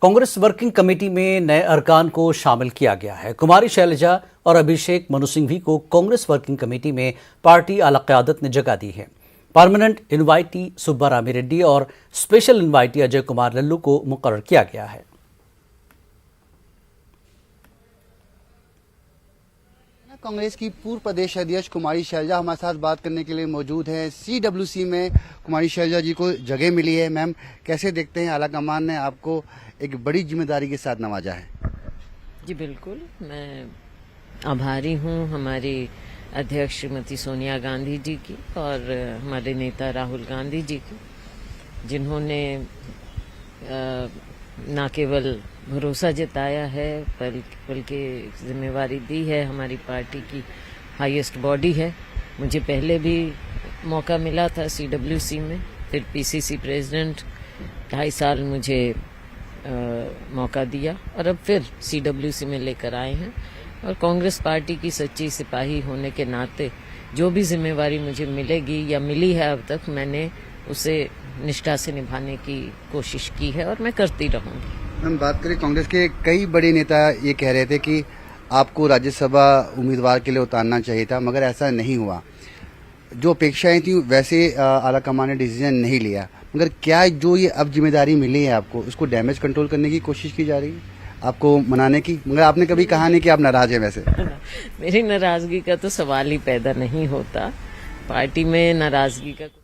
Congress working committee में नए अरकान को शामिल किया गया है। कुमारी शैलजा और अभिषेक मनु सिंघवी को कांग्रेस वर्किंग कमेटी में पार्टी आला क़यादत ने जगह दी है। परमानेंट इनवाइटी सुब्बा रामी रेड्डी और स्पेशल इनवाइटी अजय कुमार लल्लू को मुकर्रर किया गया है। कांग्रेस की पूर्व प्रदेश अध्यक्ष कुमारी शैलजा हमारे साथ बात करने के लिए मौजूद हैं। CWC में कुमारी शैलजा जी को जगह मिली है। मैम, कैसे देखते हैं आला कमान ने आपको एक बड़ी जिम्मेदारी के साथ नवाजा है? जी बिल्कुल, मैं आभारी हूँ हमारी अध्यक्ष श्रीमती सोनिया गांधी जी की और हमारे नेता राहुल गांधी जी की, जिन्होंने न केवल भरोसा जताया है बल्कि जिम्मेवारी दी है। हमारी पार्टी की हाईएस्ट बॉडी है। मुझे पहले भी मौका मिला था CWC में, फिर PCC प्रेसिडेंट 2.5 साल मुझे मौका दिया और अब फिर CWC में लेकर आए हैं। और कांग्रेस पार्टी की सच्ची सिपाही होने के नाते जो भी जिम्मेवारी मुझे मिलेगी या मिली है अब तक, मैंने उसे निष्ठा से निभाने की कोशिश की है और मैं करती रहूंगी। हम बात करें, कांग्रेस के कई बड़े नेता ये कह रहे थे कि आपको राज्यसभा उम्मीदवार के लिए उतारना चाहिए था, मगर ऐसा नहीं हुआ। जो अपेक्षाएं थी वैसे आला कमान ने डिसीजन नहीं लिया, मगर क्या जो ये अब जिम्मेदारी मिली है आपको, उसको डैमेज कंट्रोल करने की कोशिश की जा रही है, आपको मनाने की? मगर आपने कभी कहा नहीं कि आप नाराज हैं। वैसे मेरी नाराजगी का तो सवाल ही पैदा नहीं होता। पार्टी में नाराजगी का